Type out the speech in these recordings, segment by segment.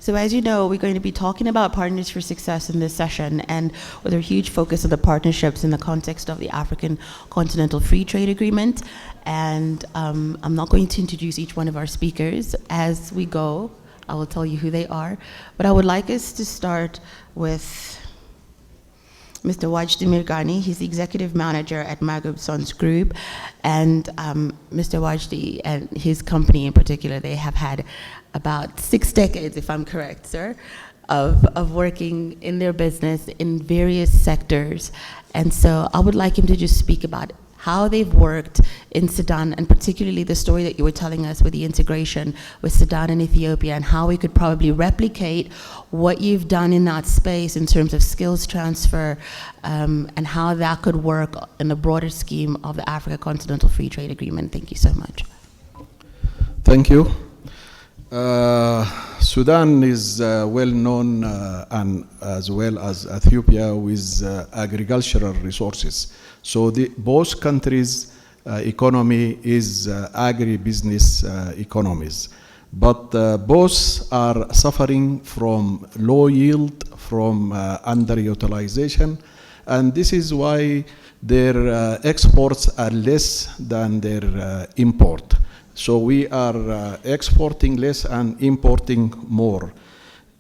So as you know, we're going to be talking about Partners for Success in this session, and with a huge focus on the partnerships in the context of the African Continental Free Trade Agreement. And I'm not going to introduce each one of our speakers. As we go, I will tell you who they are. But I would like us to start with Mr. Wajdi Mirgani. He's the executive manager at Maghreb Sons Group. And Mr. Wajdi and his company in particular, they have had about 6 decades, if I'm correct, sir, of working in their business in various sectors. And so I would like him to just speak about how they've worked in Sudan, and particularly the story that you were telling us with the integration with Sudan and Ethiopia, and how we could probably replicate what you've done in that space in terms of skills transfer, and how that could work in the broader scheme of the Africa Continental Free Trade Agreement. Thank you so much. Thank you. Sudan is well known and as well as Ethiopia with agricultural resources. So both countries' economy is agribusiness economies. But both are suffering from low yield, from underutilization, and this is why their exports are less than their import. So we are exporting less and importing more.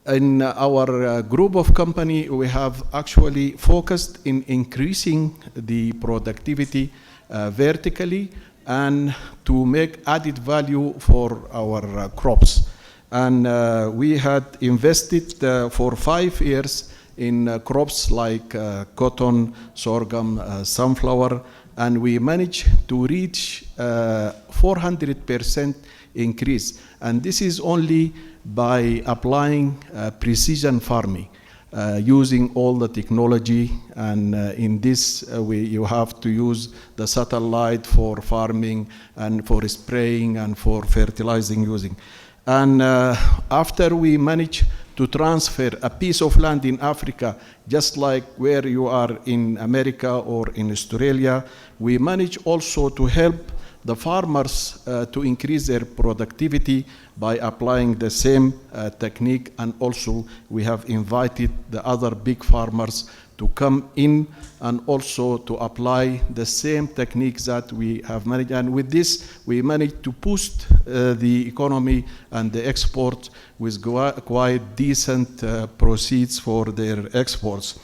In our group of company, we have actually focused in increasing the productivity vertically and to make added value for our crops. And we had invested for 5 years in crops like cotton, sorghum, sunflower, and we managed to reach 400% increase. And this is only by applying precision farming, using all the technology. And in this, you have to use the satellite for farming and for spraying and for fertilizing using. And after we manage to transfer a piece of land in Africa, just like where you are in America or in Australia, we manage also to help the farmers to increase their productivity by applying the same technique. And also we have invited the other big farmers to come in and also to apply the same techniques that we have managed. And with this, we managed to boost the economy and the export with quite decent proceeds for their exports.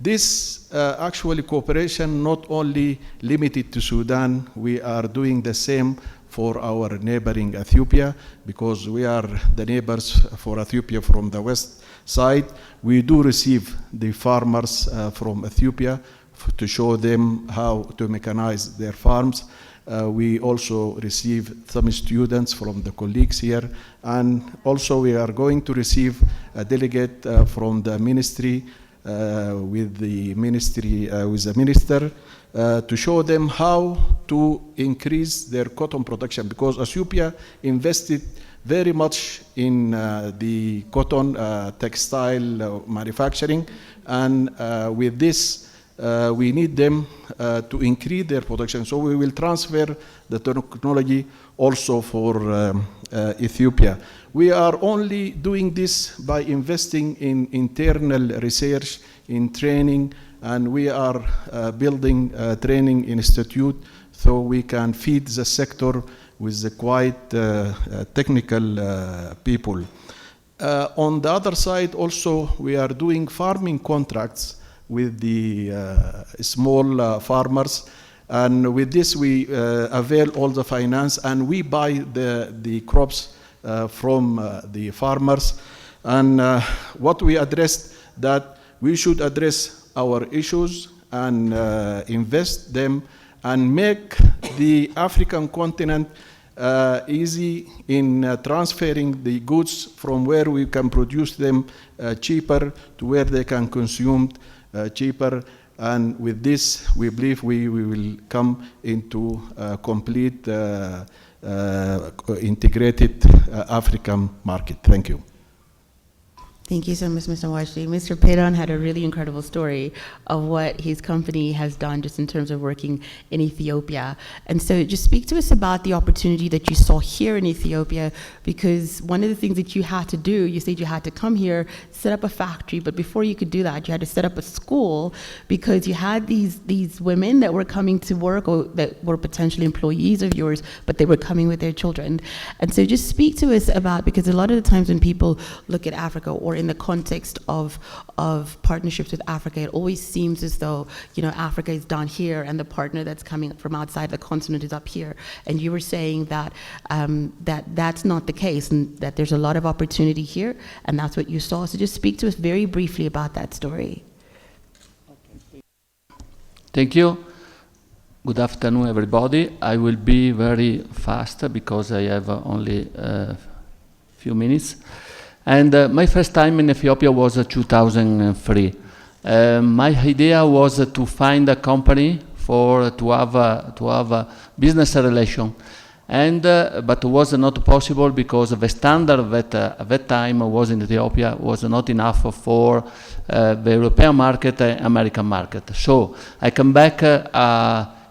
This actually cooperation not only limited to Sudan, we are doing the same for our neighboring Ethiopia, because we are the neighbors for Ethiopia from the west side. We do receive the farmers from Ethiopia to show them how to mechanize their farms. We also receive some students from the colleagues here, and also we are going to receive a delegate from the ministry with the minister to show them how to increase their cotton production, because Ethiopia invested very much in the cotton textile manufacturing, and with this we need them to increase their production. So we will transfer the technology also for Ethiopia. We are only doing this by investing in internal research, in training, and we are building a training institute so we can feed the sector with the quite technical people. On the other side also, we are doing farming contracts with the small farmers, and with this we avail all the finance, and we buy the crops from the farmers. And what we addressed, that we should address our issues and invest them and make the African continent easy in transferring the goods from where we can produce them cheaper to where they can consume cheaper. And with this, we believe we will come into a complete integrated African market. Thank you. Thank you so much, Mr. Wajdi. Mr. Perron had a really incredible story of what his company has done just in terms of working in Ethiopia. And so just speak to us about the opportunity that you saw here in Ethiopia, because one of the things that you had to do, you said you had to come here, set up a factory, but before you could do that, you had to set up a school because you had these women that were coming to work or that were potentially employees of yours, but they were coming with their children. And so just speak to us about, because a lot of the times when people look at Africa or in the context of partnerships with Africa, it always seems as though, you know, Africa is down here and the partner that's coming from outside the continent is up here. And you were saying that that's not the case and that there's a lot of opportunity here and that's what you saw. So just speak to us very briefly about that story. Thank you. Good afternoon, everybody. I will be very fast because I have only a few minutes. And my first time in Ethiopia was 2003. My idea was to find a company to have a business relation, and but it was not possible because the standard that at that time was in Ethiopia was not enough for the European market and American market. So I come back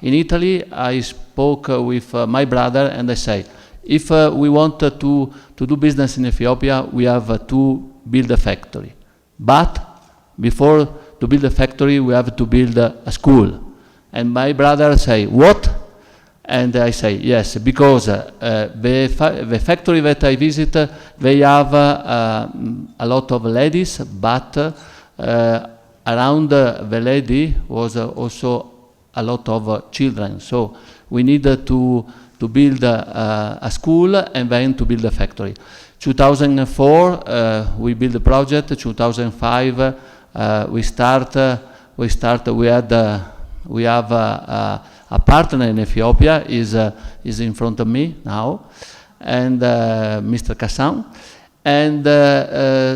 in Italy. I spoke with my brother and I say, if we want to do business in Ethiopia, we have to build a factory. But before to build a factory, we have to build a school. And my brother say, what? And I say, yes, because the factory that I visit, they have a lot of ladies, but around the lady was also a lot of children. So we needed to build a school and then to build a factory. 2004 we built the project. 2005 we have a partner in Ethiopia is in front of me now, and Mr. Kassan. And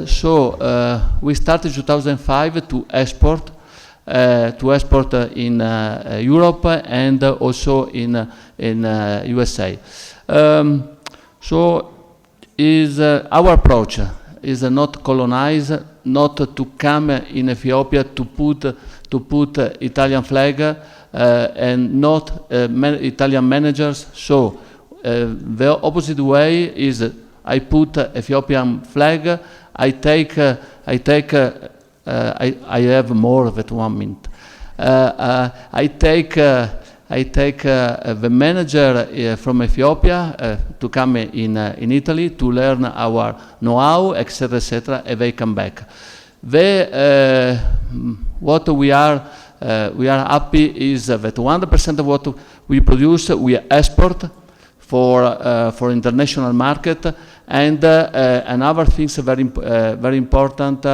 so we started 2005 to export in Europe and also in USA. So is our approach is not colonize, not to come in Ethiopia to put Italian flag and not Italian managers. So the opposite way is I put Ethiopian flag. I have more than 1 minute. I take the manager from Ethiopia to come in Italy to learn our know-how, etc., etc., and they come back. What we are happy is that 100% of what we produce we export for international market, and another thing very important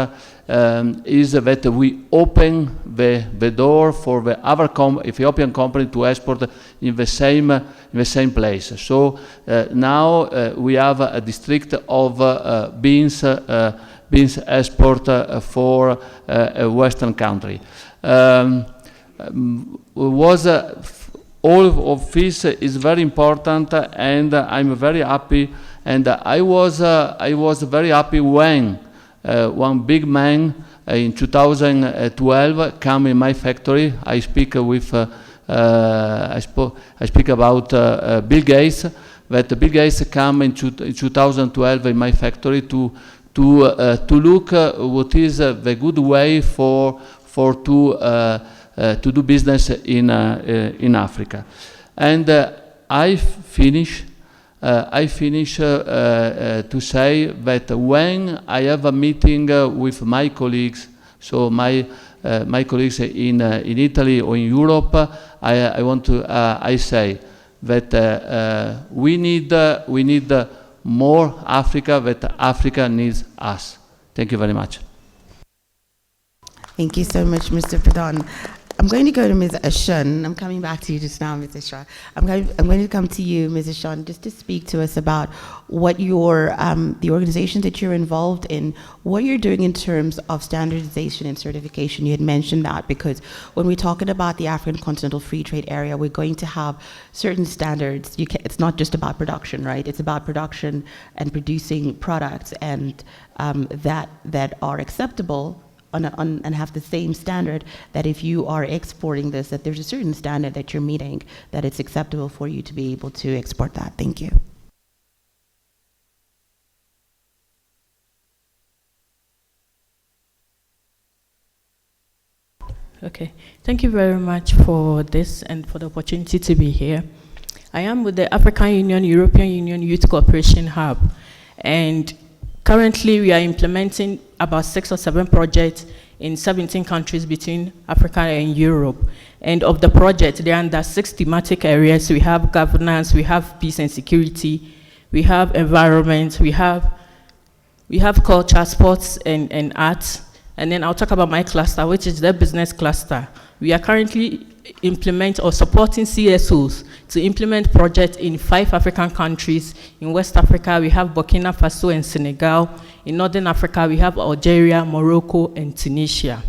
is that we open the door for the other Ethiopian company to export in the same place. So now we have a district of beans export for a Western country. All of this is very important, and I'm very happy. And I was very happy when one big man in 2012 came in my factory. I speak with I speak about Bill Gates. That Bill Gates came in 2012 in my factory to look what is the good way to do business in Africa. And I finish to say that when I have a meeting with my colleagues, so my colleagues in Italy or in Europe, I say that we need more Africa, that Africa needs us. Thank you very much. Thank you so much, Mr. Perron. I'm going to go to Ms. Ashun. I'm coming back to you just now, Ms. Ashun. I'm going to come to you, Ms. Ashun, just to speak to us about what your, the organizations that you're involved in, what you're doing in terms of standardization and certification. You had mentioned that because when we're talking about the African Continental Free Trade Area, we're going to have certain standards. It's not just about production, right? It's about production and producing products and that are acceptable and have the same standard, that if you are exporting this, that there's a certain standard that you're meeting, that it's acceptable for you to be able to export that. Thank you. Okay, thank you very much for this and for the opportunity to be here. I am with the African Union, European Union Youth Cooperation Hub, and currently we are implementing about 6 or 7 projects in 17 countries between Africa and Europe. And of the project, they are under 6 thematic areas. We have governance, we have peace and security, we have environment, we have culture, sports, and arts. And then I'll talk about my cluster, which is the business cluster. We are currently supporting CSOs to implement projects in 5 African countries. In West Africa, we have Burkina Faso and Senegal. In Northern Africa, we have Algeria, Morocco, and Tunisia.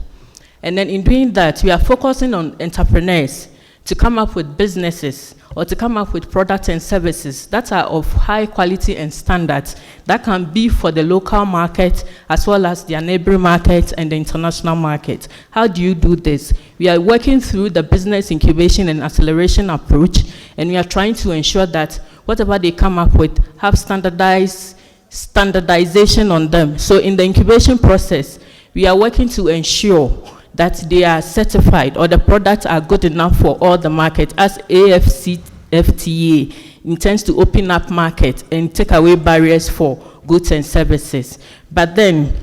And then in doing that, we are focusing on entrepreneurs to come up with businesses or to come up with products and services that are of high quality and standards that can be for the local market as well as their neighboring market and the international market. How do you do this? We are working through the business incubation and acceleration approach, and we are trying to ensure that whatever they come up with have standardization on them. So in the incubation process, we are working to ensure that they are certified or the products are good enough for all the market, as AFCFTA intends to open up market and take away barriers for goods and services. But then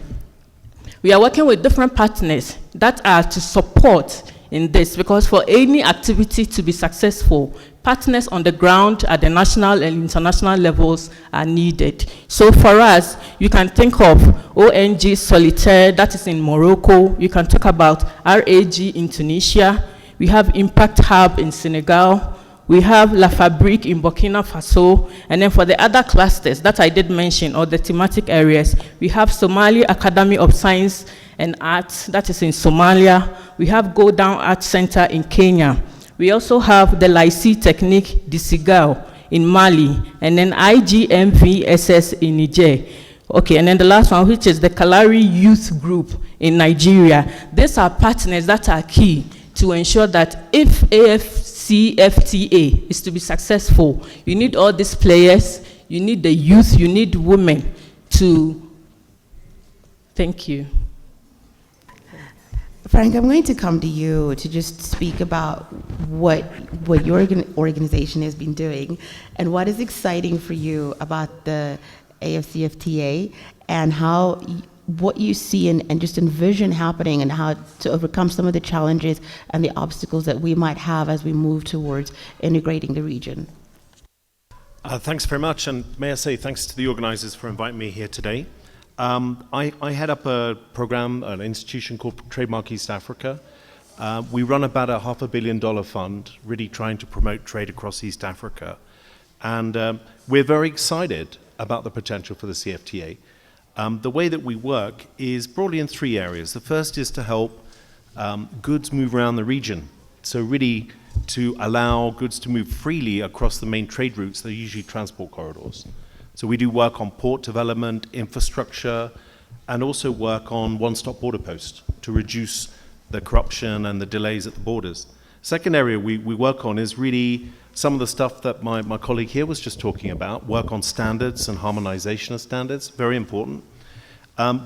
we are working with different partners that are to support in this, because for any activity to be successful, partners on the ground at the national and international levels are needed. So for us, you can think of ONG Solitaire, that is in Morocco. You can talk about RAG in Tunisia. We have Impact Hub in Senegal. We have La Fabrique in Burkina Faso. And then for the other clusters that I did mention, or the thematic areas, we have Somali Academy of Science and Arts, that is in Somalia. We have Go Down Art Center in Kenya. We also have the Lycée Technique de Segal in Mali, and then IGMVSS in Niger. Okay, and then the last one, which is the Kalari Youth Group in Nigeria. These are partners that are key to ensure that if AFCFTA is to be successful, you need all these players, you need the youth, you need women to... Thank you. Frank, I'm going to come to you to just speak about what your organization has been doing and what is exciting for you about the AFCFTA and what you see and just envision happening and how to overcome some of the challenges and the obstacles that we might have as we move towards integrating the region. Thanks very much, and may I say thanks to the organizers for inviting me here today. I head up a program, an institution called Trademark East Africa. We run about a $500 million fund, really trying to promote trade across East Africa. And we're very excited about the potential for the CFTA. The way that we work is broadly in 3 areas. The first is to help goods move around the region. So really to allow goods to move freely across the main trade routes that are usually transport corridors. So we do work on port development, infrastructure, and also work on one-stop border posts to reduce the corruption and the delays at the borders. Second area we work on is really some of the stuff that my colleague here was just talking about, work on standards and harmonization of standards, very important.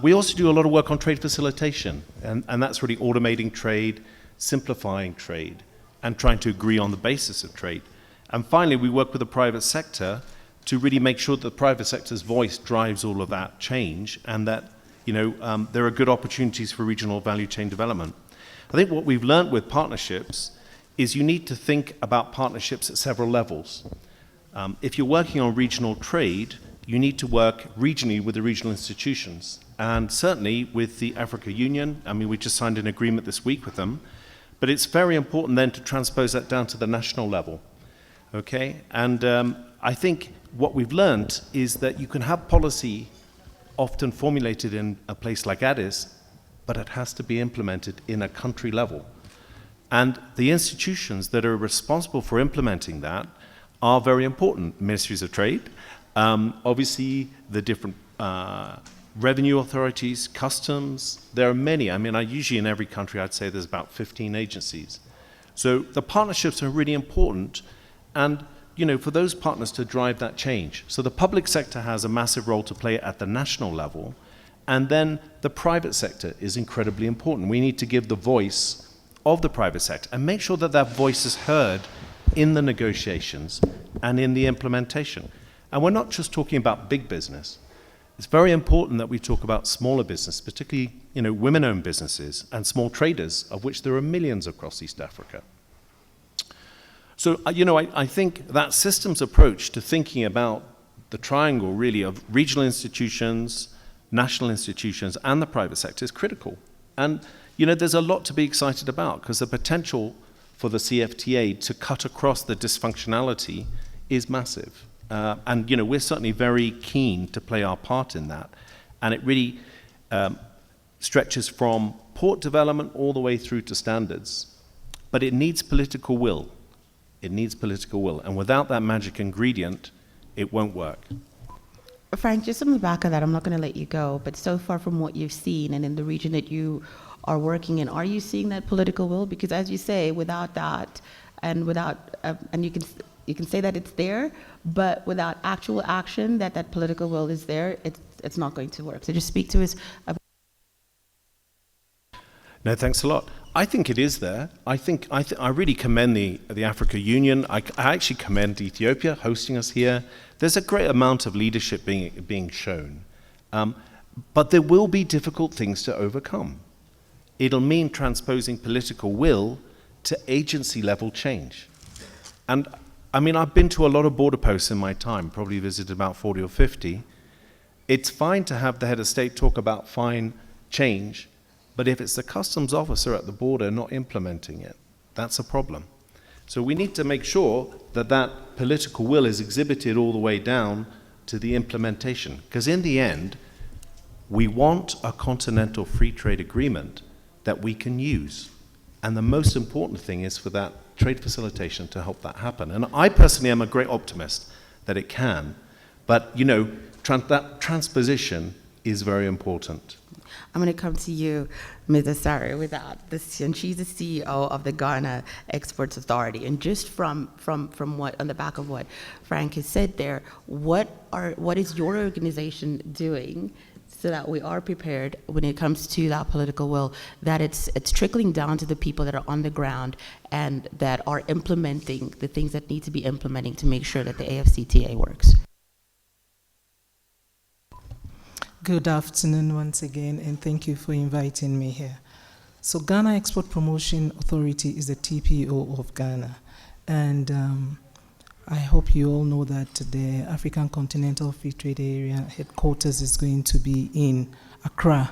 We also do a lot of work on trade facilitation, and that's really automating trade, simplifying trade, and trying to agree on the basis of trade. And finally, we work with the private sector to really make sure that the private sector's voice drives all of that change, and that there are good opportunities for regional value chain development. I think what we've learned with partnerships is you need to think about partnerships at several levels. If you're working on regional trade, you need to work regionally with the regional institutions, and certainly with the Africa Union. I mean, we just signed an agreement this week with them, But it's very important then to transpose that down to the national level, okay? And I think what we've learned is that you can have policy often formulated in a place like Addis, but it has to be implemented in a country level. And the institutions that are responsible for implementing that are very important. Ministries of Trade, obviously the different revenue authorities, customs, there are many. I mean, usually in every country I'd say there's about 15 agencies. So the partnerships are really important, and you know, for those partners to drive that change. So the public sector has a massive role to play at the national level, and then the private sector is incredibly important. We need to give the voice of the private sector and make sure that that voice is heard in the negotiations and in the implementation. And we're not just talking about big business. It's very important that we talk about smaller business, particularly, you know, women-owned businesses and small traders, of which there are millions across East Africa. So, you know, I think that systems approach to thinking about the triangle, really, of regional institutions, national institutions, and the private sector is critical. And, you know, there's a lot to be excited about, because the potential for the CFTA to cut across the dysfunctionality is massive. And, you know, we're certainly very keen to play our part in that. And it really stretches from port development all the way through to standards. But it needs political will. It needs political will. And without that magic ingredient, it won't work. Frank, just on the back of that, I'm not going to let you go, but so far from what you've seen and in the region that you are working in, are you seeing that political will? Because as you say, without that, and without, and you can say that it's there, but without actual action, that political will is there, it's not going to work. So just speak to us about. No, thanks a lot. I think it is there. I really commend the Africa Union. I actually commend Ethiopia hosting us here. There's a great amount of leadership being shown. But there will be difficult things to overcome. It'll mean transposing political will to agency level change. And I mean, I've been to a lot of border posts in my time, probably visited about 40 or 50. It's fine to have the head of state talk about fine change, but if it's the customs officer at the border not implementing it, that's a problem. So we need to make sure that that political will is exhibited all the way down to the implementation. Because in the end, we want a continental free trade agreement that we can use. And the most important thing is for that trade facilitation to help that happen. And I personally am a great optimist that it can. But, you know, that transposition is very important. I'm going to come to you, Ms. Asare, with that. And she's the CEO of the Ghana Exports Authority. And just from what, on the back of what Frank has said there, what is your organization doing so that we are prepared when it comes to that political will, that it's trickling down to the people that are on the ground and that are implementing the things that need to be implementing to make sure that the AFCTA works? Good afternoon once again, and thank you for inviting me here. So Ghana Export Promotion Authority is the TPO of Ghana, and I hope you all know that the African Continental Free Trade Area headquarters is going to be in Accra,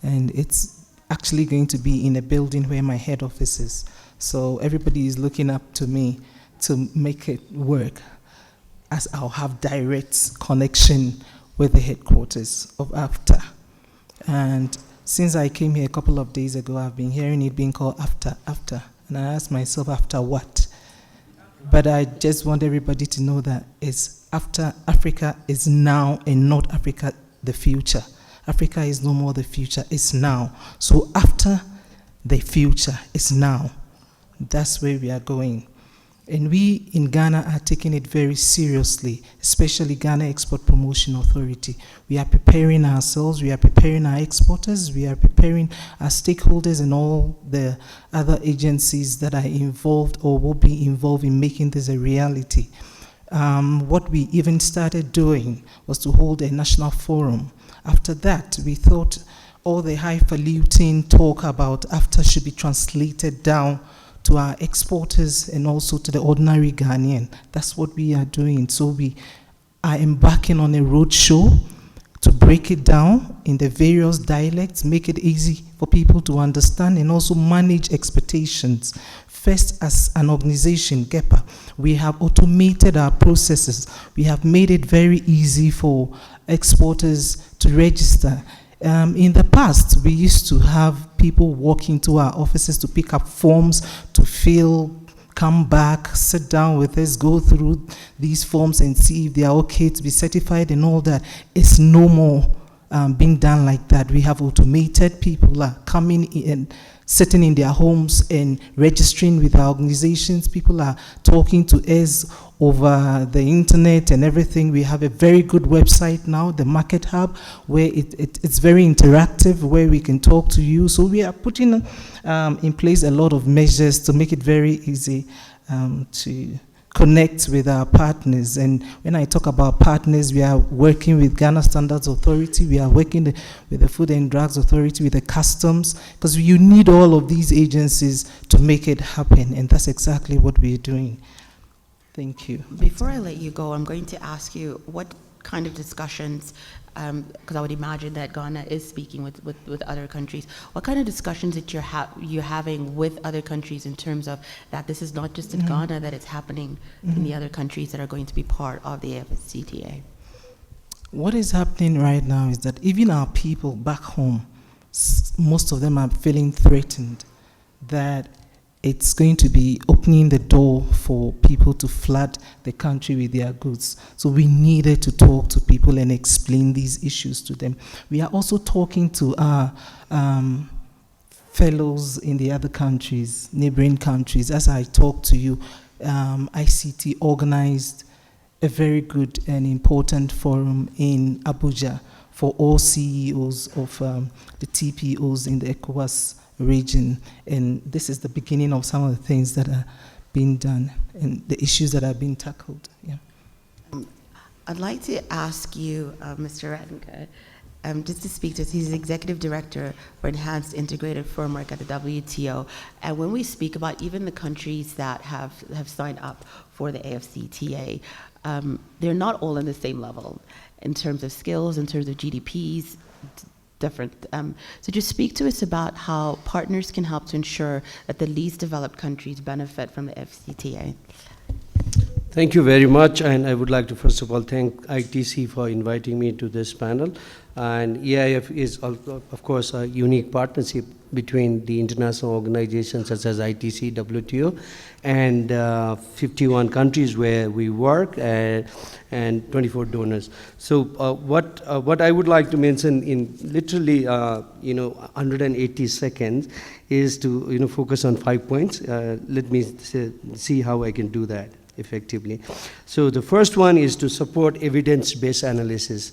and it's actually going to be in a building where my head office is. So everybody is looking up to me to make it work, as I'll have direct connection with the headquarters of AFTA. And since I came here a couple of days ago, I've been hearing it being called AFTA. And I asked myself, after what? But I just want everybody to know that it's after Africa is now and not Africa the future. Africa is no more the future, it's now. So after the future is now. That's where we are going. And we in Ghana are taking it very seriously, especially Ghana Export Promotion Authority. We are preparing ourselves, we are preparing our exporters, we are preparing our stakeholders and all the other agencies that are involved or will be involved in making this a reality. What we even started doing was to hold a national forum. After that, we thought all the highfalutin talk about AFTA should be translated down to our exporters and also to the ordinary Ghanaian. That's what we are doing. So we are embarking on a roadshow to break it down in the various dialects, make it easy for people to understand, and also manage expectations. First, as an organization, GEPA, we have automated our processes. We have made it very easy for exporters to register. In the past, we used to have people walk into our offices to pick up forms, to fill, come back, sit down with us, go through these forms and see if they are okay to be certified and all that. It's no more being done like that. We have automated. People are coming in, sitting in their homes and registering with our organizations. People are talking to us over the internet and everything. We have a very good website now, the Market Hub, where it's very interactive, where we can talk to you. So we are putting in place a lot of measures to make it very easy to connect with our partners. And when I talk about partners, we are working with Ghana Standards Authority, we are working with the Food and Drugs Authority, with the Customs, because you need all of these agencies to make it happen, and that's exactly what we're doing. Thank you. Before I let you go, I'm going to ask you what kind of discussions, because I would imagine that Ghana is speaking with other countries, what kind of discussions that you're having with other countries in terms of that this is not just in Ghana, that it's happening in the other countries that are going to be part of the AFCTA? What is happening right now is that even our people back home, most of them are feeling threatened that it's going to be opening the door for people to flood the country with their goods. So we needed to talk to people and explain these issues to them. We are also talking to our fellows in the other countries, neighboring countries. As I talk to you, ICT organized a very good and important forum in Abuja for all CEOs of the TPOs in the ECOWAS region, and this is the beginning of some of the things that are being done and the issues that are being tackled. Yeah. I'd like to ask you, Mr. Rattinger, just to speak to us. He's the Executive Director for Enhanced Integrated Framework at the WTO, and when we speak about even the countries that have signed up for the AFCTA, they're not all on the same level in terms of skills, in terms of GDPs, different. So just speak to us about how partners can help to ensure that the least developed countries benefit from the FCTA. Thank you very much, and I would like to first of all thank ITC for inviting me to this panel. And EIF is, of course, a unique partnership between the international organizations such as ITC, WTO, and 51 countries where we work, and 24 donors. So what I would like to mention in literally 180 seconds is to focus on 5 points. Let me see how I can do that effectively. So the first one is to support evidence-based analysis.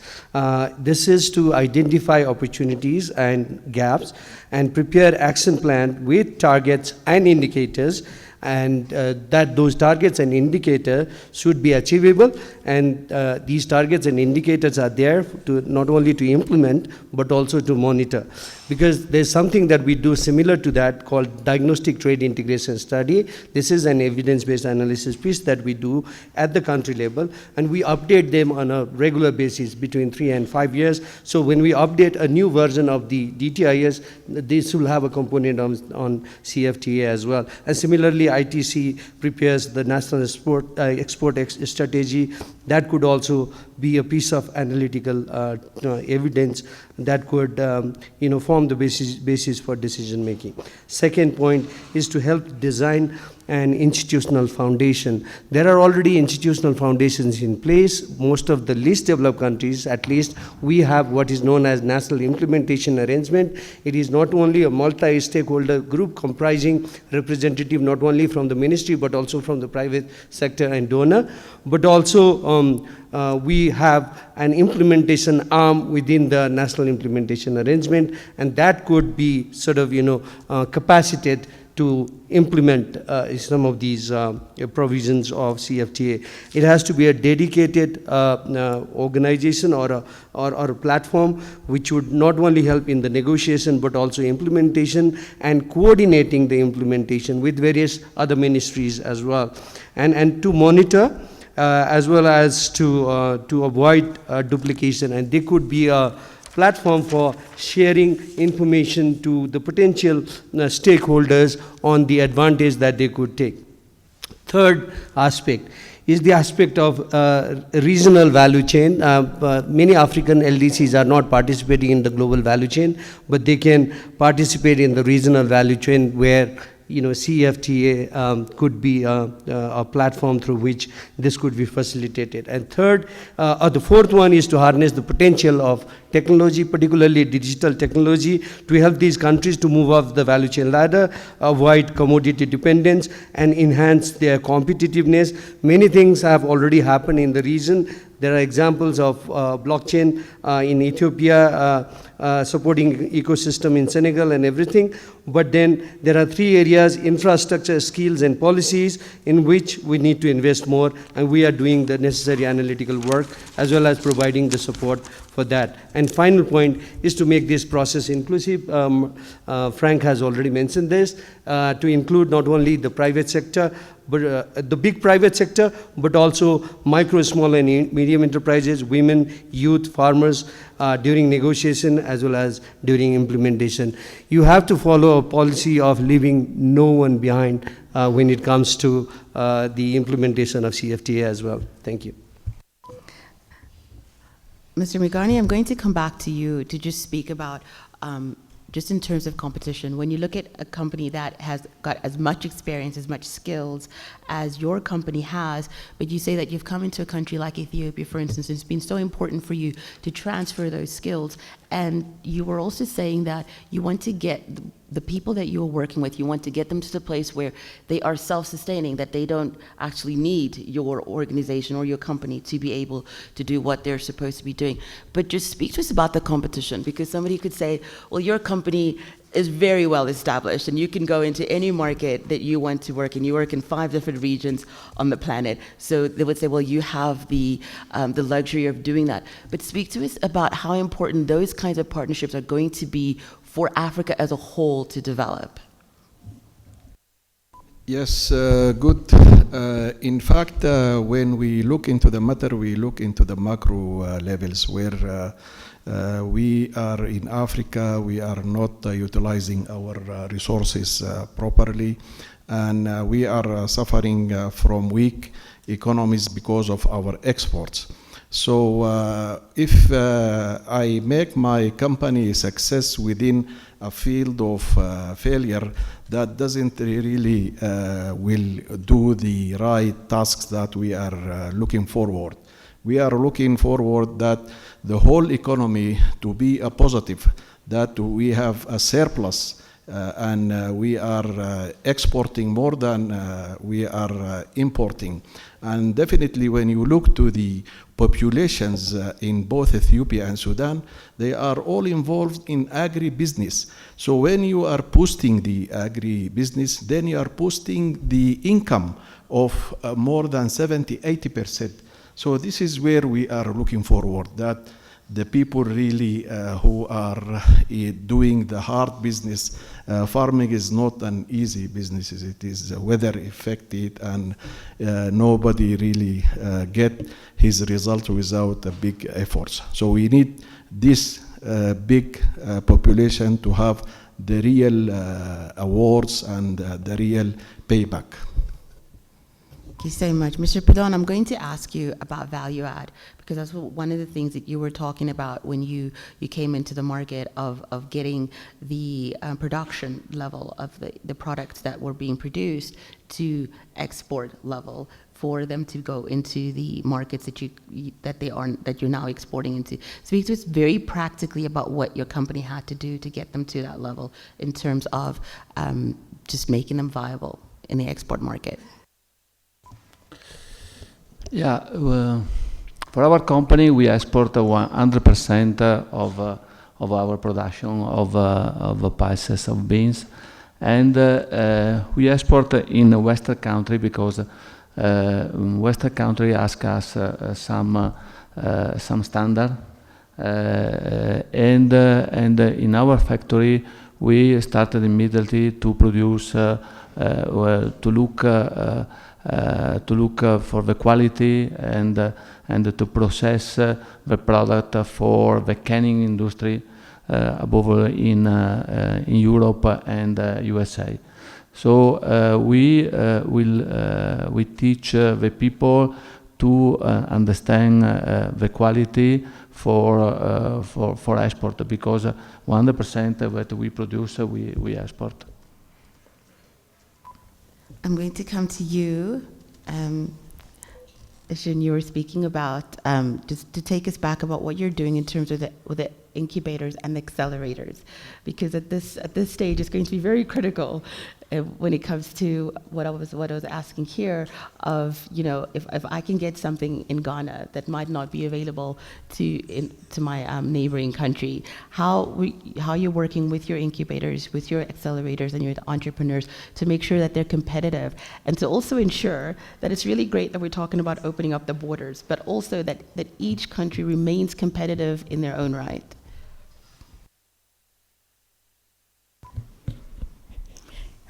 This is to identify opportunities and gaps and prepare action plan with targets and indicators, and that those targets and indicators should be achievable, and these targets and indicators are there to not only to implement but also to monitor, because there's something that we do similar to that called diagnostic trade integration study. This is an evidence-based analysis piece that we do at the country level, and we update them on a regular basis between 3 and 5 years. So when we update a new version of the DTIS, this will have a component on CFTA as well. And similarly, ITC prepares the national export strategy. That could also be a piece of analytical evidence that could form the basis for decision making. Second point is to help design an institutional foundation. There are already institutional foundations in place. Most of the least developed countries, at least, we have what is known as National Implementation Arrangement. It is not only a multi-stakeholder group comprising representative not only from the ministry but also from the private sector and donor, but also we have an implementation arm within the National Implementation Arrangement, and that could be sort of capacitated to implement some of these provisions of CFTA. It has to be a dedicated organization or a platform which would not only help in the negotiation but also implementation and coordinating the implementation with various other ministries as well. And to monitor as well as to avoid duplication, and they could be a platform for sharing information to the potential stakeholders on the advantage that they could take. Third aspect is the aspect of regional value chain. Many African LDCs are not participating in the global value chain, but they can participate in the regional value chain where CFTA could be a platform through which this could be facilitated. And the fourth one is to harness the potential of technology, particularly digital technology, to help these countries to move up the value chain ladder, avoid commodity dependence, and enhance their competitiveness. Many things have already happened in the region. There are examples of blockchain in Ethiopia, supporting ecosystem in Senegal and everything. But then there are 3 areas: infrastructure, skills, and policies, in which we need to invest more, and we are doing the necessary analytical work as well as providing the support for that. And final point is to make this process inclusive. Frank has already mentioned this, to include not only the private sector, but the big private sector, but also micro, small, and medium enterprises, women, youth, farmers, during negotiation as well as during implementation. You have to follow a policy of leaving no one behind when it comes to the implementation of CFTA as well. Thank you. Mr. Migani, I'm going to come back to you to just speak about just in terms of competition. When you look at a company that has got as much experience, as much skills as your company has, but you say that you've come into a country like Ethiopia, for instance, it's been so important for you to transfer those skills. And you were also saying that you want to get the people that you're working with, you want to get them to the place where they are self-sustaining, that they don't actually need your organization or your company to be able to do what they're supposed to be doing. But just speak to us about the competition, because somebody could say, well, your company is very well established and you can go into any market that you want to work in. You work in 5 different regions on the planet. So they would say, well, you have the luxury of doing that. But speak to us about how important those kinds of partnerships are going to be for Africa as a whole to develop. Yes, good. In fact, when we look into the matter, we look into the macro levels where we are in Africa, we are not utilizing our resources properly, and we are suffering from weak economies because of our exports. So if I make my company a success within a field of failure, that doesn't really will do the right tasks that we are looking forward. We are looking forward that the whole economy to be a positive, that we have a surplus and we are exporting more than we are importing. And definitely when you look to the populations in both Ethiopia and Sudan, they are all involved in agribusiness. So when you are boosting the agribusiness, then you are boosting the income of more than 70-80%. So this is where we are looking forward, that the people really who are doing the hard business, farming is not an easy business. It is weather affected, and nobody really get his result without a big efforts. So we need this big population to have the real awards and the real payback. Thank you so much. Mr. Perron, I'm going to ask you about value add, because that's one of the things that you were talking about when you came into the market of getting the production level of the products that were being produced to export level for them to go into the markets that you're now exporting into. Speak to us very practically about what your company had to do to get them to that level in terms of just making them viable in the export market. Yeah, for our company, we export 100% of our production of pulses, of beans, and we export in a Western country because Western country ask us some standard, and in our factory we started immediately to produce, to look to look for the quality and to process the product for the canning industry, above all in Europe and USA. So we teach the people to understand the quality for export, because 100% that we produce, we export. I'm going to come to you. Shin, you were speaking about, just to take us back about what you're doing in terms of the incubators and the accelerators, because at this stage it's going to be very critical when it comes to what I was asking here of, you know, if I can get something in Ghana that might not be available to my neighboring country, how you're working with your incubators, with your accelerators and your entrepreneurs to make sure that they're competitive, and to also ensure that it's really great that we're talking about opening up the borders, but also that each country remains competitive in their own right.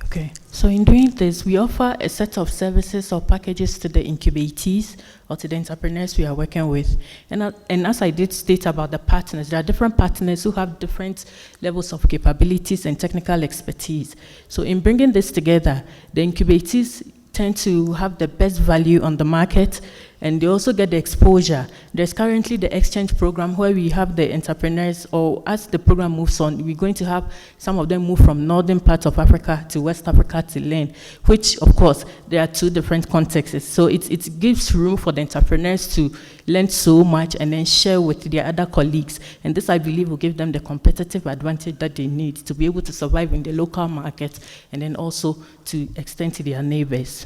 Okay, so in doing this, we offer a set of services or packages to the incubatees or to the entrepreneurs we are working with. And as I did state about the partners, there are different partners who have different levels of capabilities and technical expertise. So in bringing this together, the incubatees tend to have the best value on the market, and they also get the exposure. There's currently the exchange program where we have the entrepreneurs, or as the program moves on, we're going to have some of them move from northern parts of Africa to West Africa to learn, which of course, there are two different contexts. So it gives room for the entrepreneurs to learn so much and then share with their other colleagues. And this, I believe, will give them the competitive advantage that they need to be able to survive in the local market and then also to extend to their neighbors.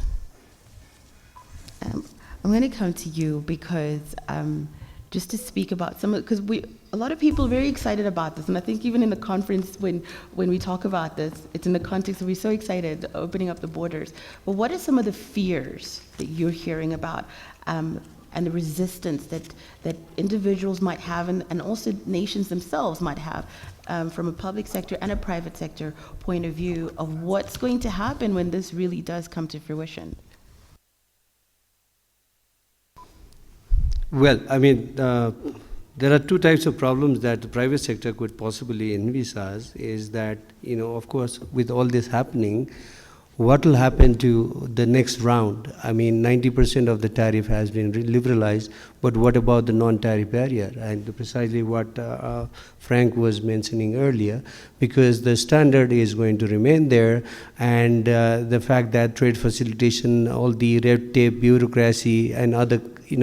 I'm going to come to you because just to speak about some of, because a lot of people are very excited about this, and I think even in the conference when we talk about this, it's in the context of we're so excited opening up the borders. But what are some of the fears that you're hearing about and the resistance that individuals might have and also nations themselves might have from a public sector and a private sector point of view of what's going to happen when this really does come to fruition? Well, I mean, there are two types of problems that the private sector could possibly envisage. Is that, you know, of course, with all this happening, what will happen to the next round? I mean, 90% of the tariff has been liberalized, but what about the non-tariff barrier? And precisely what Frank was mentioning earlier, because the standard is going to remain there, and the fact that trade facilitation, all the red tape, bureaucracy, and other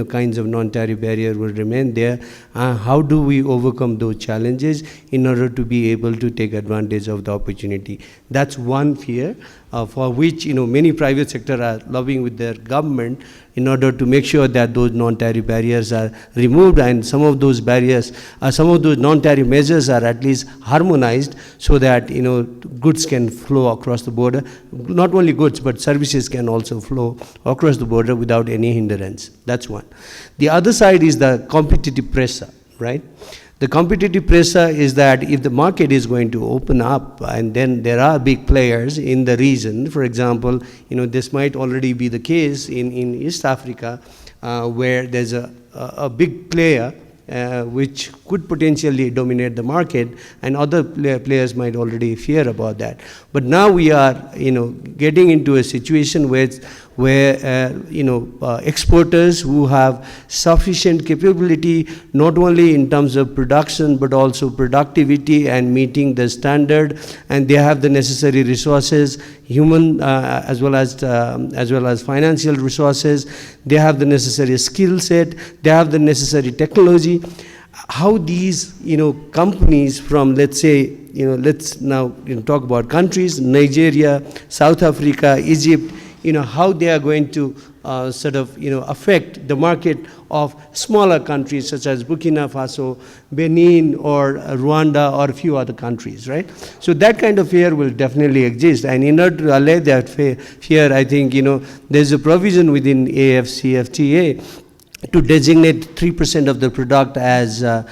kinds of non-tariff barrier will remain there. How do we overcome those challenges in order to be able to take advantage of the opportunity? That's one fear for which many private sector are lobbying with their government in order to make sure that those non-tariff barriers are removed, and some of those barriers, some of those non-tariff measures are at least harmonized so that goods can flow across the border. Not only goods, but services can also flow across the border without any hindrance. That's one. The other side is the competitive pressure, right? The competitive pressure is that if the market is going to open up and then there are big players in the region, for example, this might already be the case in East Africa, where there's a big player which could potentially dominate the market, and other players might already fear about that. But now we are, getting into a situation where exporters who have sufficient capability, not only in terms of production, but also productivity and meeting the standard, and they have the necessary resources, human as well as financial resources. They have the necessary skill set. They have the necessary technology. How these companies from, let's say, let's now talk about countries, Nigeria, South Africa, Egypt, how they are going to affect the market of smaller countries such as Burkina Faso, Benin, or Rwanda, or a few other countries, right? So that kind of fear will definitely exist, and in order to allay that fear, I think there's a provision within AFCFTA to designate 3% of the product as the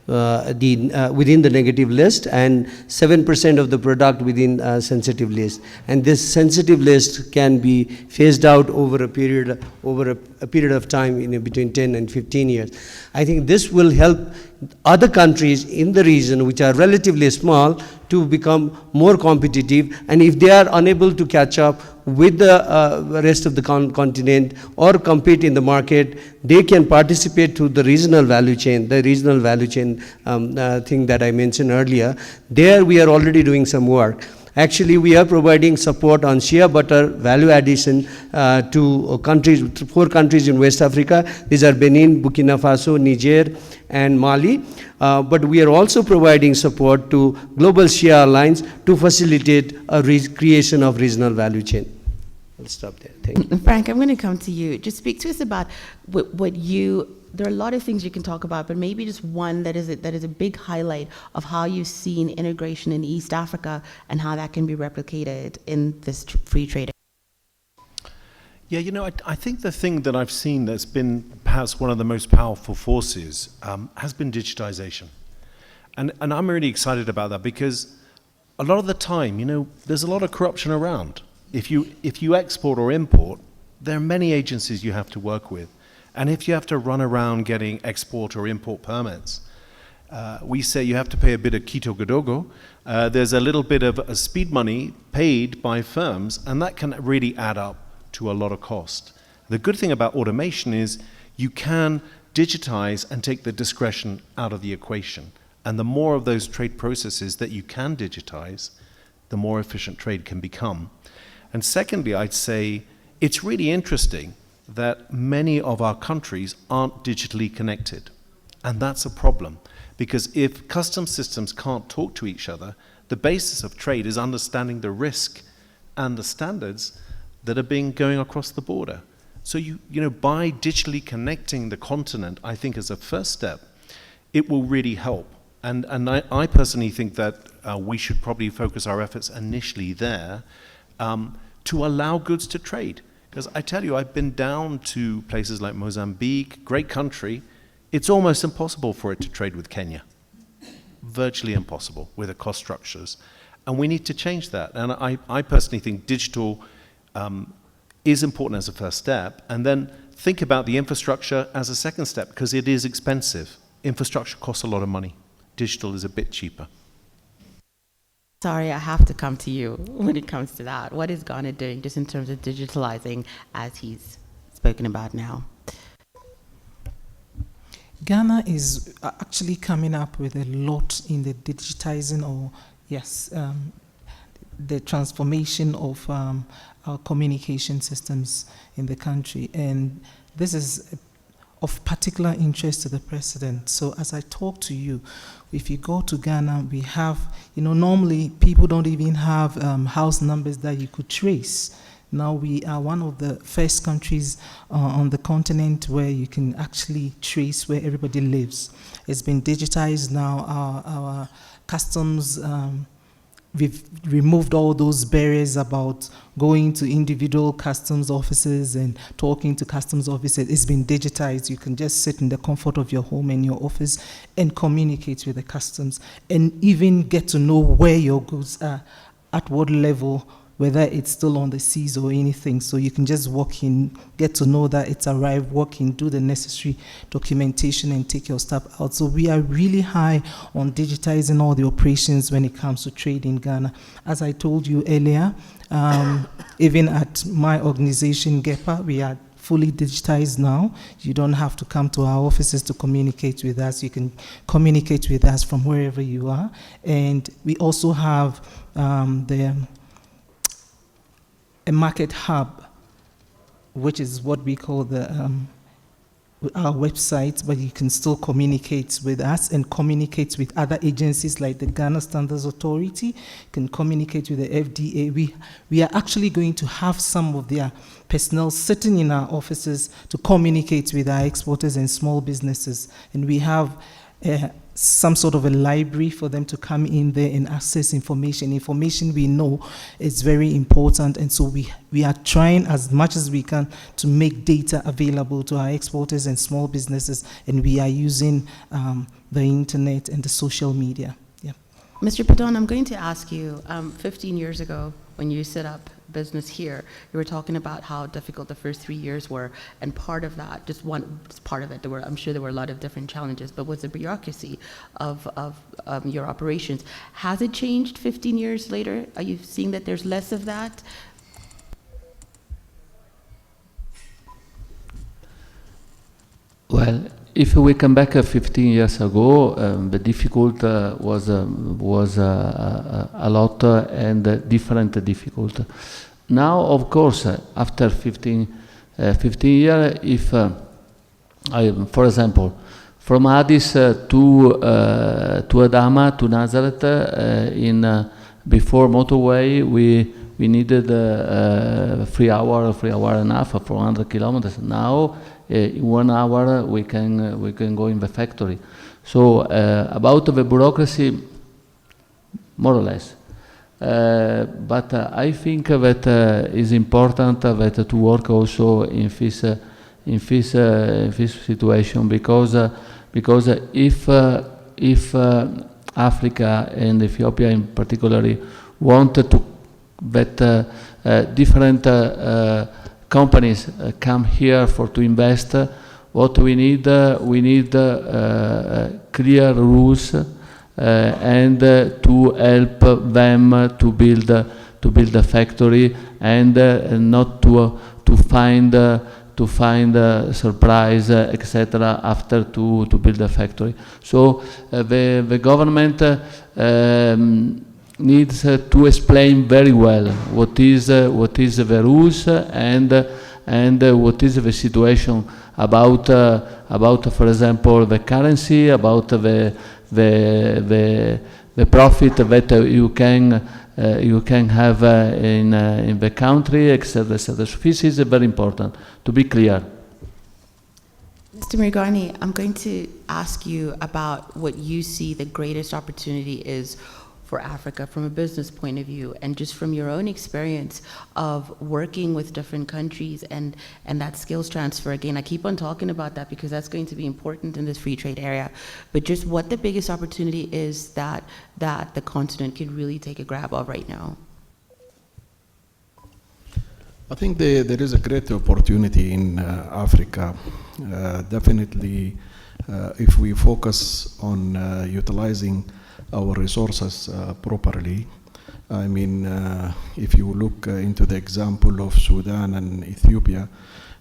within the negative list, and 7% of the product within sensitive list. And this sensitive list can be phased out over a period of time in between 10 and 15 years. I think this will help other countries in the region, which are relatively small, to become more competitive. And if they are unable to catch up with the rest of the continent or compete in the market, they can participate to the regional value chain, thing that I mentioned earlier. There we are already doing some work. Actually, we are providing support on shea butter value addition to countries, 4 countries in West Africa. These are Benin, Burkina Faso, Niger, and Mali. But we are also providing support to Global Shea Alliance to facilitate a creation of regional value chain. I'll stop there. Thank you. Frank, I'm going to come to you. Just speak to us about what you. There are a lot of things you can talk about, but maybe just one that is a big highlight of how you've seen integration in East Africa and how that can be replicated in this free trade. Yeah, you know, I think the thing that I've seen that's been perhaps one of the most powerful forces has been digitization. And I'm really excited about that because a lot of the time, you know, there's a lot of corruption around. If you export or import, there are many agencies you have to work with. And if you have to run around getting export or import permits, we say you have to pay a bit of Quito Godogo. There's a little bit of speed money paid by firms, and that can really add up to a lot of cost. The good thing about automation is you can digitize and take the discretion out of the equation. And the more of those trade processes that you can digitize, the more efficient trade can become. And secondly, I'd say it's really interesting that many of our countries aren't digitally connected. And that's a problem, because if customs systems can't talk to each other, the basis of trade is understanding the risk and the standards that are going across the border. So you know, by digitally connecting the continent, I think as a first step, it will really help. And I personally think that we should probably focus our efforts initially there to allow goods to trade. Because I tell you, I've been down to places like Mozambique, great country. It's almost impossible for it to trade with Kenya. Virtually impossible with the cost structures. And we need to change that. And I personally think digital is important as a first step. And then think about the infrastructure as a second step, because it is expensive. Infrastructure costs a lot of money. Digital is a bit cheaper. Sorry, I have to come to you when it comes to that. What is Ghana doing just in terms of digitalizing as he's spoken about now? Ghana is actually coming up with a lot in the digitizing the transformation of our communication systems in the country. And this is of particular interest to the president. So as I talk to you, if you go to Ghana, we have, normally people don't even have house numbers that you could trace. Now we are one of the first countries on the continent where you can actually trace where everybody lives. It's been digitized now. Our customs, we've removed all those barriers about going to individual customs offices and talking to customs officers. It's been digitized. You can just sit in the comfort of your home and your office and communicate with the customs and even get to know where your goods are, at what level, whether it's still on the seas or anything. So you can just walk in, get to know that it's arrived, walk in, do the necessary documentation and take your stuff out. So we are really high on digitizing all the operations when it comes to trade in Ghana. As I told you earlier, even at my organization, GEPA, we are fully digitized now. You don't have to come to our offices to communicate with us. You can communicate with us from wherever you are. And we also have a market hub, which is what we call our website, but you can still communicate with us and communicate with other agencies like the Ghana Standards Authority, can communicate with the FDA. We are actually going to have some of their personnel sitting in our offices to communicate with our exporters and small businesses. And we have some sort of a library for them to come in there and access information. Information we know is very important, and so we are trying as much as we can to make data available to our exporters and small businesses, and we are using the internet and the social media. Yeah. Mr. Perron, I'm going to ask you, 15 years ago, when you set up business here, you were talking about how difficult the first 3 years were, and part of that, just part of it, I'm sure there were a lot of different challenges, but was the bureaucracy of your operations. Has it changed 15 years later? Are you seeing that there's less of that? Well, if we come back 15 years ago, the difficult was a lot and different difficult. Now, of course, after 15 years, if for example, from Addis to Adama to Nazareth, before motorway, we needed 3 hours and a half, 400 kilometers. Now, in 1 hour we can go in the factory. So about the bureaucracy, more or less. But I think that it's important that to work also in this situation, because if Africa and Ethiopia in particular want to that different companies come here to invest, what we need clear rules and to help them to build a factory, and not to find surprise, etc. after to build a factory. So the government needs to explain very well what is the rules and what is the situation about for example the currency, about the profit that you can have in the country, etc. So this is very important to be clear. Mr. Mirgani, I'm going to ask you about what you see the greatest opportunity is for Africa from a business point of view, and just from your own experience of working with different countries and that skills transfer. Again, I keep on talking about that because that's going to be important in this free trade area, but just what the biggest opportunity is that the continent can really take a grab of right now. I think there is a great opportunity in Africa. Definitely, if we focus on utilizing our resources properly. I mean, if you look into the example of Sudan and Ethiopia,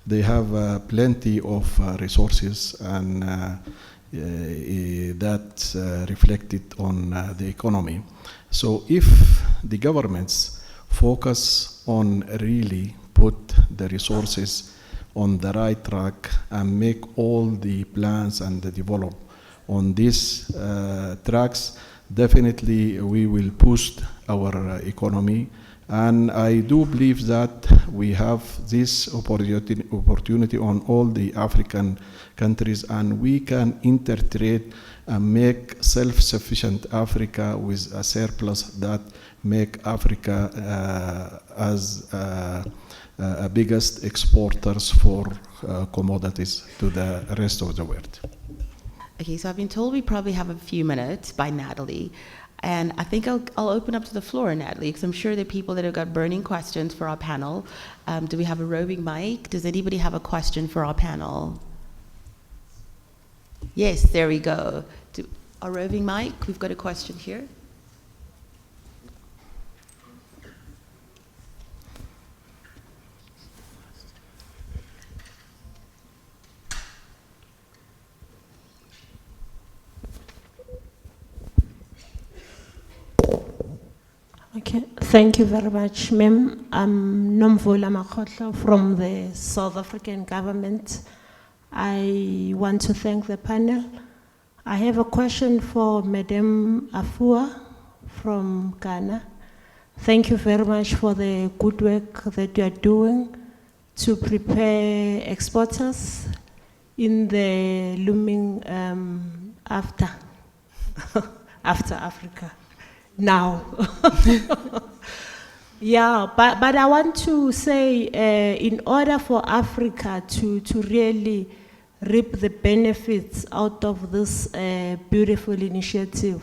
they have plenty of resources, and that's reflected on the economy. So if the governments focus on really put the resources on the right track and make all the plans and the develop on these tracks, definitely we will boost our economy. And I do believe that we have this opportunity on all the African countries, and we can intertrade and make self-sufficient Africa with a surplus that make Africa as a biggest exporters for commodities to the rest of the world. Okay, so I've been told we probably have a few minutes by Natalie, and I think I'll open up to the floor, Natalie, because I'm sure there are people that have got burning questions for our panel. Do we have a roving mic? Does anybody have a question for our panel? Yes, there we go. A roving mic, we've got a question here. Okay, thank you very much, ma'am. I'm Nomvula Makhotlo from the South African government. I want to thank the panel. I have a question for Madam Afua from Ghana. Thank you very much for the good work that you are doing to prepare exporters in the looming after after Africa. Now. Yeah, but I want to say, in order for Africa to really reap the benefits out of this beautiful initiative,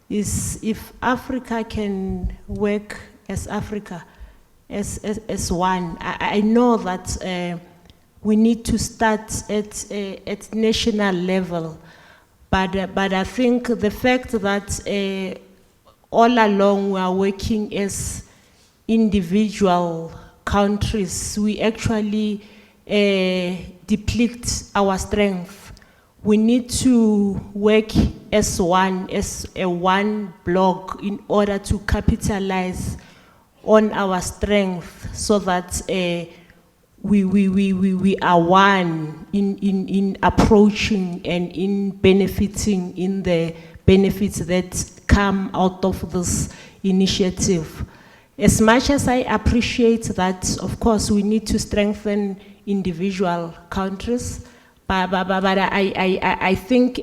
is if Africa can work as Africa, as one. I know that we need to start at national level, but I think the fact that all along we are working as individual countries, we actually deplete our strength. We need to work as one, as a one block, in order to capitalize on our strength, so that we are one in approaching and in benefiting in the benefits that come out of this initiative. As much as I appreciate that, of course, we need to strengthen individual countries, but I think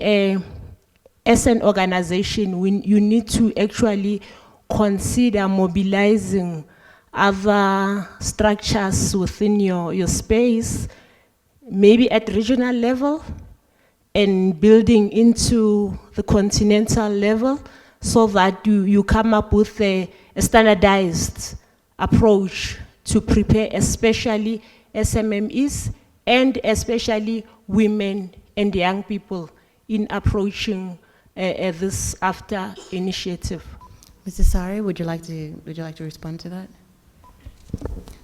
as an organization, you need to actually consider mobilizing other structures within your space, maybe at regional level, and building into the continental level, so that you come up with a standardized approach to prepare, especially SMMEs and especially women and young people in approaching this after initiative. Mrs. Sari, would you like to respond to that?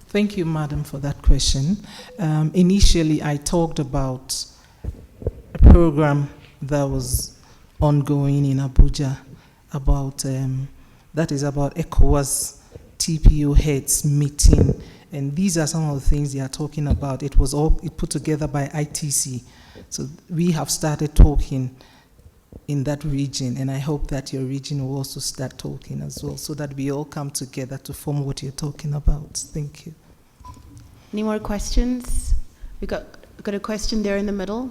Thank you, Madam, for that question. Initially, I talked about a program that was ongoing in Abuja about that is about ECOWAS TPO heads meeting, and these are some of the things they are talking about. It was all put together by ITC, so we have started talking in that region, and I hope that your region will also start talking as well, so that we all come together to form what you're talking about. Thank you. Any more questions? We got a question there in the middle.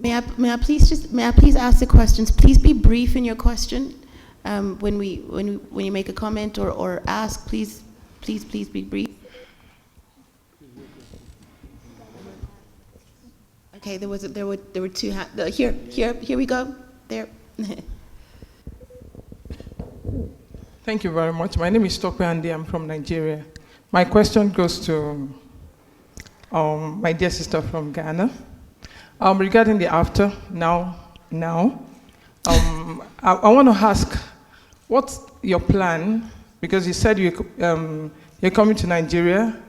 May I please ask the questions? Please be brief in your question. When you make a comment or ask, please be brief. Okay, there were two hands. Here we go. There. Thank you very much. My name is Tope Andy. I'm from Nigeria. My question goes to my dear sister from Ghana. Regarding the after, now, I want to ask, what's your plan? Because you said you're coming to Nigeria.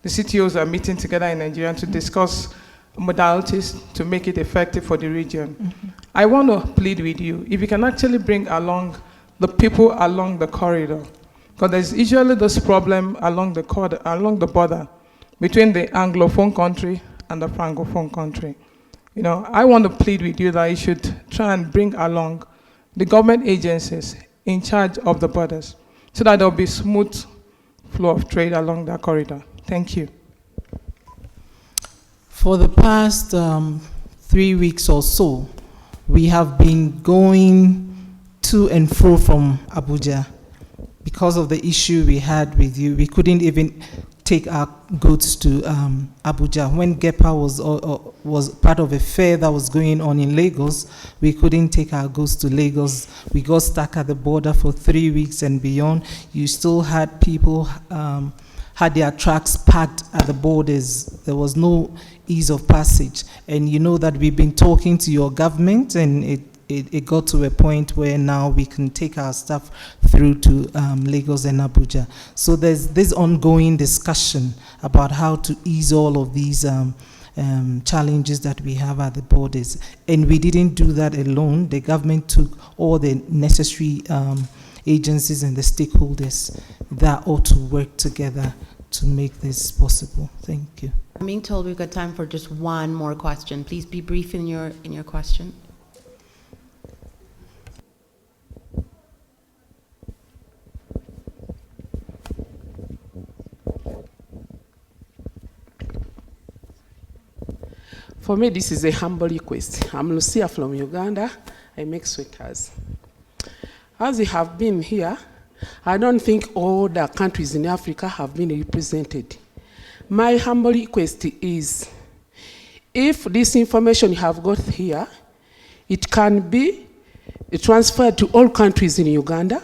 The CTOs are meeting together in Nigeria to discuss modalities to make it effective for the region. Mm-hmm. I want to plead with you, if you can actually bring along the people along the corridor, because there's usually this problem along the border between the Anglophone country and the Francophone country. You know, I want to plead with you that you should try and bring along the government agencies in charge of the borders, so that there'll be smooth flow of trade along that corridor. Thank you. For the past 3 weeks or so, we have been going to and fro from Abuja. Because of the issue we had with you, we couldn't even take our goods to Abuja. When GEPA was part of a fair that was going on in Lagos, we couldn't take our goods to Lagos. We got stuck at the border for 3 weeks and beyond. You still had people had their trucks parked at the borders. There was no ease of passage. And you know that we've been talking to your government, and it got to a point where now we can take our stuff through to Lagos and Abuja. So there's this ongoing discussion about how to ease all of these challenges that we have at the borders. And we didn't do that alone. The government took all the necessary agencies and the stakeholders that ought to work together to make this possible. Thank you. I'm being told we've got time for just one more question. Please be brief in your question. For me, this is a humble request. I'm Lucia from Uganda. I make sweaters. As we have been here, I don't think all the countries in Africa have been represented. My humble request is, if this information you have got here, it can be transferred to all countries in Uganda,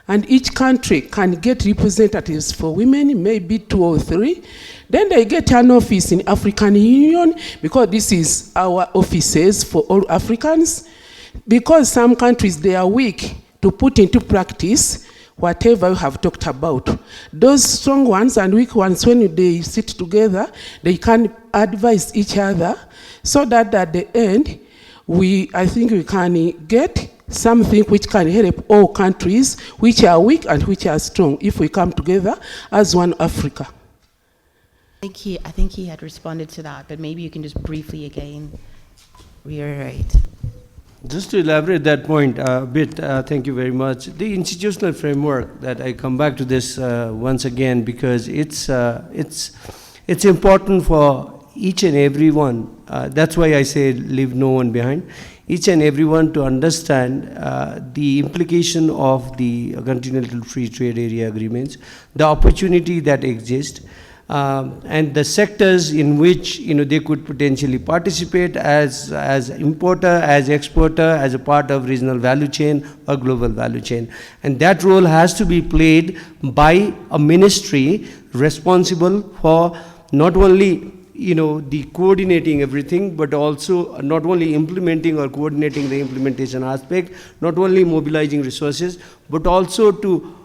and each country can get representatives for women, maybe 2 or 3. Then they get an office in African Union, because this is our offices for all Africans. Because some countries, they are weak to put into practice whatever you have talked about. Those strong ones and weak ones, when they sit together, they can advise each other, so that at the end, I think we can get something which can help all countries which are weak and which are strong, if we come together as one Africa. I think he had responded to that, but maybe you can just briefly again reiterate. Just to elaborate that point a bit, thank you very much. The institutional framework, that I come back to this once again, because it's important for each and everyone. That's why I say leave no one behind. Each and everyone to understand the implication of the Continental Free Trade Area agreements, the opportunity that exists, and the sectors in which they could potentially participate as importer, as exporter, as a part of regional value chain or global value chain. And that role has to be played by a ministry responsible for not only the coordinating everything, but also not only implementing or coordinating the implementation aspect, not only mobilizing resources, but also to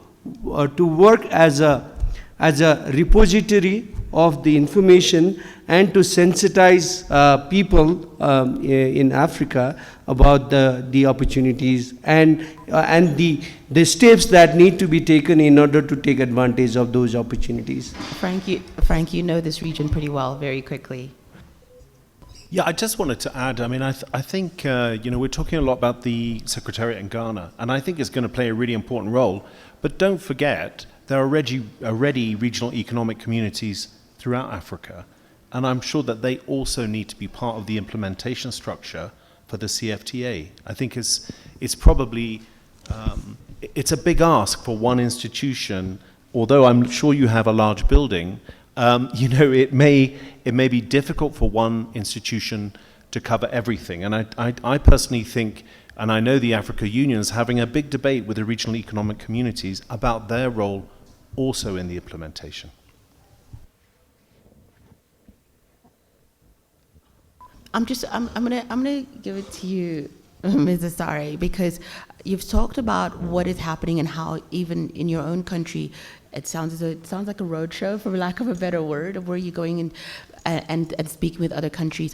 work as a repository of the information, and to sensitize people in Africa about the opportunities and the steps that need to be taken in order to take advantage of those opportunities. Frank, you know this region pretty well, very quickly. Yeah, I just wanted to add, I think, we're talking a lot about the Secretariat in Ghana, and I think it's going to play a really important role. But don't forget, there are already regional economic communities throughout Africa, and I'm sure that they also need to be part of the implementation structure for the CFTA. I think it's probably, it's a big ask for one institution, although I'm sure you have a large building. It may be difficult for one institution to cover everything. And I personally think, and I know the Africa Union is having a big debate with the regional economic communities about their role also in the implementation. I'm gonna give it to you, Ms. Asare, because you've talked about what is happening and how even in your own country, it sounds like a roadshow, for lack of a better word, of where you're going and speaking with other countries.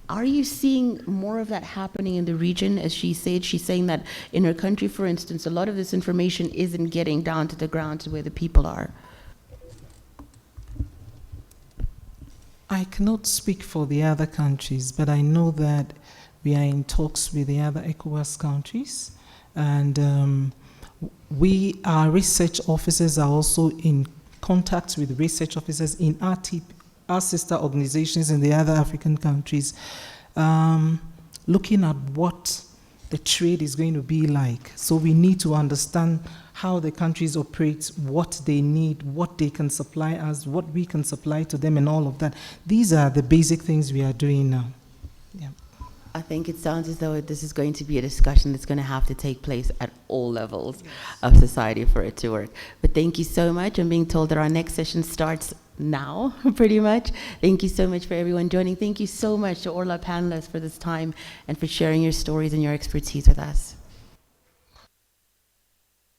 Are you seeing more of that happening in the region? As she said, she's saying that in her country, for instance, a lot of this information isn't getting down to the ground to where the people are. I cannot speak for the other countries, but I know that we are in talks with the other ECOWAS countries, and our research officers are also in contact with research officers in our sister organizations in the other African countries, looking at what the trade is going to be like. So we need to understand how the countries operate, what they need, what they can supply us, what we can supply to them, and all of that. These are the basic things we are doing now. Yeah. I think it sounds as though this is going to be a discussion that's going to have to take place at all levels of society for it to work. But thank you so much. I'm being told that our next session starts now, pretty much. Thank you so much for everyone joining. Thank you so much to all our panelists for this time and for sharing your stories and your expertise with us.